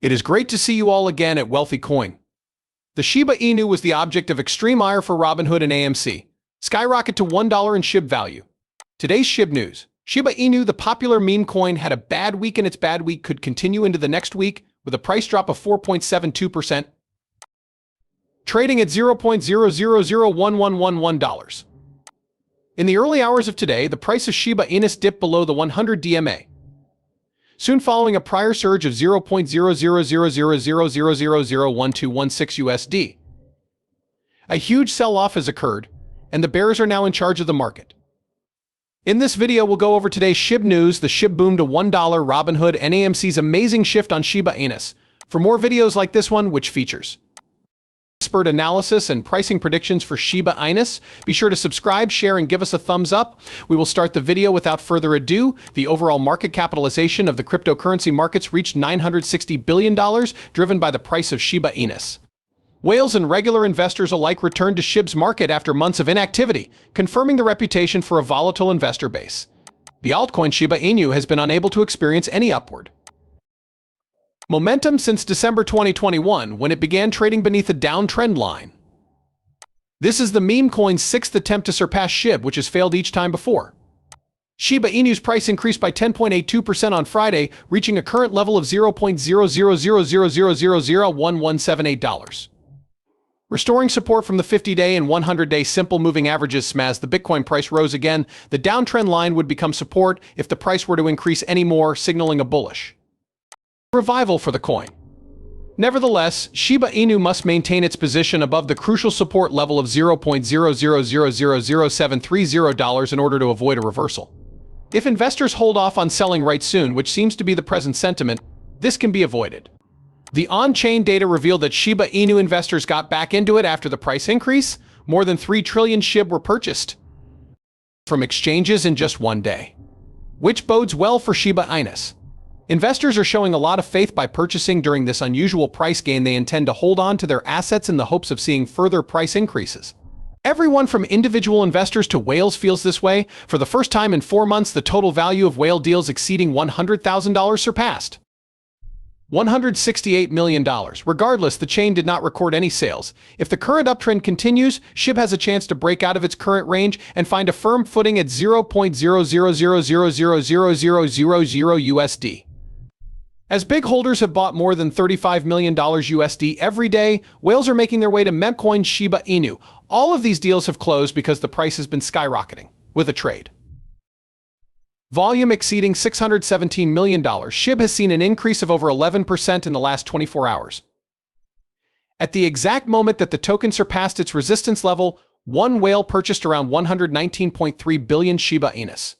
It is great to see you all again at Wealthy Coin. The Shiba Inu was the object of extreme ire for Robinhood and AMC, skyrocket to $1 in SHIB value. Today's SHIB news. Shiba Inu, the popular meme coin, had a bad week, and its bad week could continue into the next week with a price drop of 4.72%, trading at $0.000111. In the early hours of today, the price of Shiba Inu dipped below the 100 DMA, soon following a prior surge of 0.000000001216 USD. A huge sell-off has occurred, and the bears are now in charge of the market. In this video, we'll go over today's SHIB news, the SHIB boom to $1, Robinhood, and AMC's amazing shift on Shiba Inu. For more videos like this one, which features expert analysis and pricing predictions for Shiba Inu, be sure to subscribe, share, and give us a thumbs up. We will start the video without further ado. The overall market capitalization of the cryptocurrency markets reached $960 billion, driven by the price of Shiba Inu. Whales and regular investors alike returned to SHIB's market after months of inactivity, confirming the reputation for a volatile investor base. The altcoin Shiba Inu has been unable to experience any upward momentum since December 2021, when it began trading beneath a downtrend line. This is the meme coin's sixth attempt to surpass SHIB, which has failed each time before. Shiba Inu's price increased by 10.82% on Friday, reaching a current level of $0.0000001178. Restoring support from the 50-day and 100-day simple moving averages. As the Bitcoin price rose again, the downtrend line would become support if the price were to increase any more, signaling a bullish revival for the coin. Nevertheless, Shiba Inu must maintain its position above the crucial support level of $0.00000730 in order to avoid a reversal. If investors hold off on selling right soon, which seems to be the present sentiment, this can be avoided. The on-chain data revealed that Shiba Inu investors got back into it after the price increase. More than 3 trillion SHIB were purchased from exchanges in just one day, which bodes well for Shiba Inu. Investors are showing a lot of faith by purchasing during this unusual price gain. They intend to hold on to their assets in the hopes of seeing further price increases. Everyone from individual investors to whales feels this way. For the first time in 4 months, the total value of whale deals exceeding $100,000 surpassed $168 million. Regardless, the chain did not record any sales. If the current uptrend continues, SHIB has a chance to break out of its current range and find a firm footing at $0.00000000 USD. As big holders have bought more than $35 million USD every day, whales are making their way to memcoin Shiba Inu. All of these deals have closed because the price has been skyrocketing, with a trade volume exceeding $617 million. SHIB has seen an increase of over 11% in the last 24 hours. At the exact moment that the token surpassed its resistance level, one whale purchased around 119.3 billion Shiba Inu.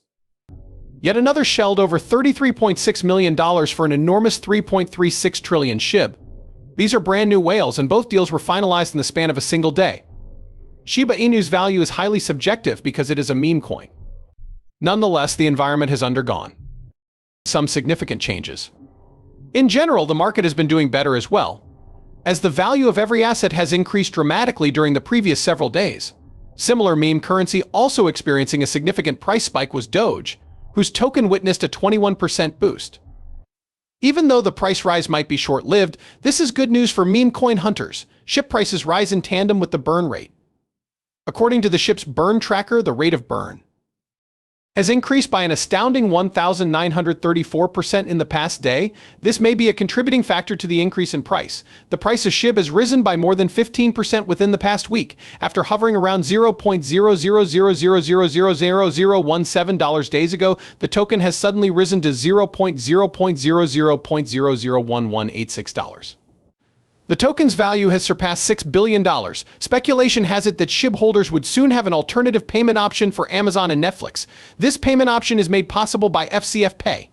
Yet another shelled over $33.6 million for an enormous 3.36 trillion SHIB. These are brand new whales, and both deals were finalized in the span of a single day. Shiba Inu's value is highly subjective because it is a meme coin. Nonetheless, the environment has undergone some significant changes. In general, the market has been doing better as well, as the value of every asset has increased dramatically during the previous several days. Similar meme currency also experiencing a significant price spike was Doge, whose token witnessed a 21% boost. Even though the price rise might be short-lived, this is good news for meme coin hunters. SHIB prices rise in tandem with the burn rate. According to the SHIB's burn tracker, the rate of burn has increased by an astounding 1,934% in the past day. This may be a contributing factor to the increase in price. The price of SHIB has risen by more than 15% within the past week. After hovering around $0.0000000017 days ago, the token has suddenly risen to $0.0000001186. The token's value has surpassed $6 billion. Speculation has it that SHIB holders would soon have an alternative payment option for Amazon and Netflix. This payment option is made possible by FCF Pay,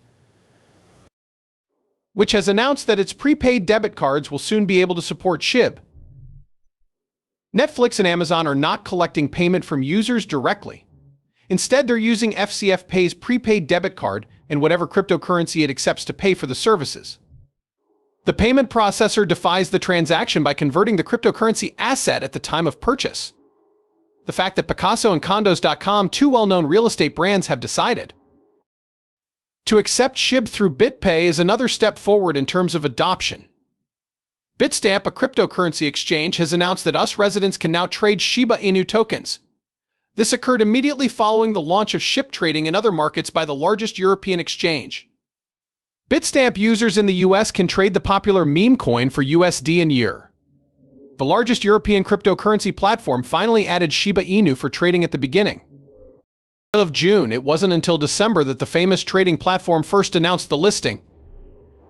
which has announced that its prepaid debit cards will soon be able to support SHIB. Netflix and Amazon are not collecting payment from users directly. Instead, they're using FCF Pay's prepaid debit card and whatever cryptocurrency it accepts to pay for the services. The payment processor defies the transaction by converting the cryptocurrency asset at the time of purchase. The fact that Picasso and Condos.com, two well-known real estate brands, have decided to accept SHIB through BitPay is another step forward in terms of adoption. Bitstamp, a cryptocurrency exchange, has announced that US residents can now trade Shiba Inu tokens. This occurred immediately following the launch of SHIB trading in other markets by the largest European exchange. Bitstamp users in the US can trade the popular meme coin for USD in year. The largest European cryptocurrency platform finally added Shiba Inu for trading at the beginning of June. It wasn't until December that the famous trading platform first announced the listing.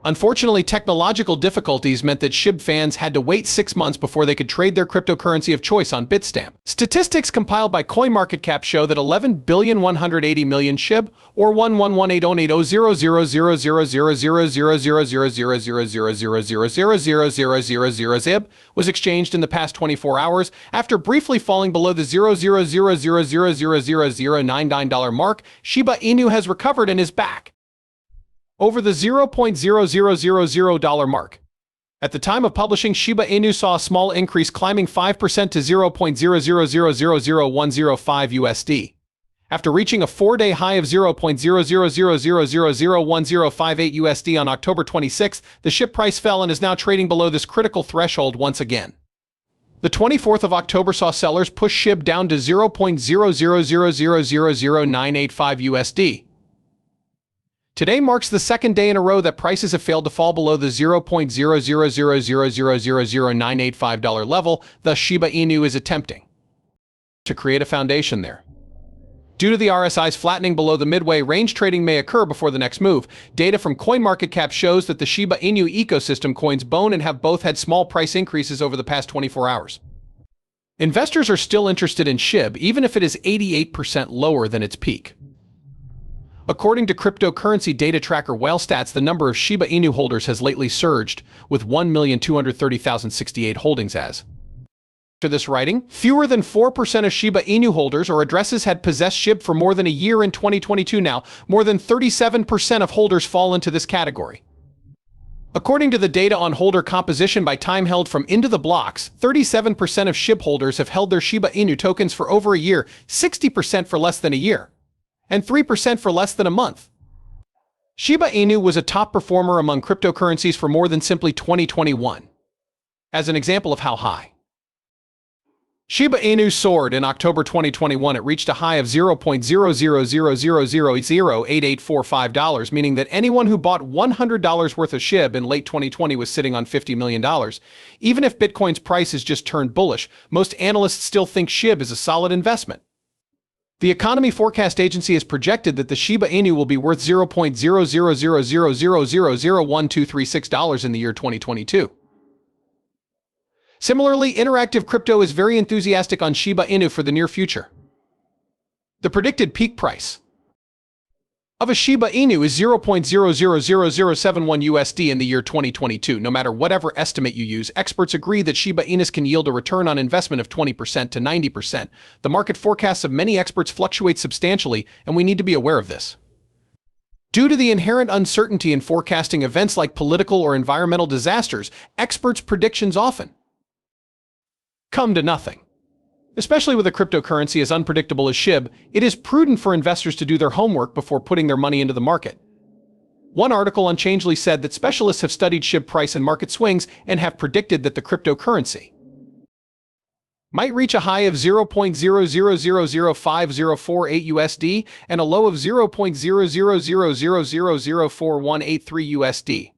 Unfortunately, technological difficulties meant that SHIB fans had to wait 6 months before they could trade their cryptocurrency of choice on Bitstamp. Statistics compiled by CoinMarketCap show that 11,180,000,000 SHIB, or 11180000000000000000000000000 ZIB, was exchanged in the past 24 hours after briefly falling below the $0.00000000099 mark. Shiba Inu has recovered and is back over the $0.0000 mark. At the time of publishing, Shiba Inu saw a small increase, climbing 5% to $0.000000105 USD. After reaching a 4-day high of $0.00000001058 USD on October 26, the SHIB price fell and is now trading below this critical threshold once again. The 24th of October saw sellers push SHIB down to $0.000000985 USD. Today marks the second day in a row that prices have failed to fall below the $0.00000000985 level, thus Shiba Inu is attempting to create a foundation there. Due to the RSI's flattening below the midway range, trading may occur before the next move. Data from CoinMarketCap shows that the Shiba Inu ecosystem coins Bone and have both had small price increases over the past 24 hours. Investors are still interested in SHIB, even if it is 88% lower than its peak. According to cryptocurrency data tracker WhaleStats, the number of Shiba Inu holders has lately surged, with 1,230,068 holdings as. To this writing, fewer than 4% of Shiba Inu holders or addresses had possessed SHIB for more than a year in 2022 now. More than 37% of holders fall into this category. According to the data on holder composition by time held from Into the Blocks, 37% of SHIB holders have held their Shiba Inu tokens for over a year, 60% for less than a year, and 3% for less than a month. Shiba Inu was a top performer among cryptocurrencies for more than simply 2021. As an example of how high Shiba Inu soared in October 2021, it reached a high of $0.000008845, meaning that anyone who bought $100 worth of SHIB in late 2020 was sitting on $50 million. Even if Bitcoin's price has just turned bullish, most analysts still think SHIB is a solid investment. The Economy Forecast Agency has projected that the Shiba Inu will be worth $0.00000001236 in the year 2022. Similarly, Interactive Crypto is very enthusiastic on Shiba Inu for the near future. The predicted peak price of a Shiba Inu is $0.0000071 USD in the year 2022. No matter whatever estimate you use, experts agree that Shiba Inus can yield a return on investment of 20% to 90%. The market forecasts of many experts fluctuate substantially, and we need to be aware of this. Due to the inherent uncertainty in forecasting events like political or environmental disasters, experts' predictions often come to nothing. Especially with a cryptocurrency as unpredictable as SHIB, it is prudent for investors to do their homework before putting their money into the market. One article on Changely said that specialists have studied SHIB price and market swings and have predicted that the cryptocurrency might reach a high of $0.0000548 USD and a low of $0.000000418 USD.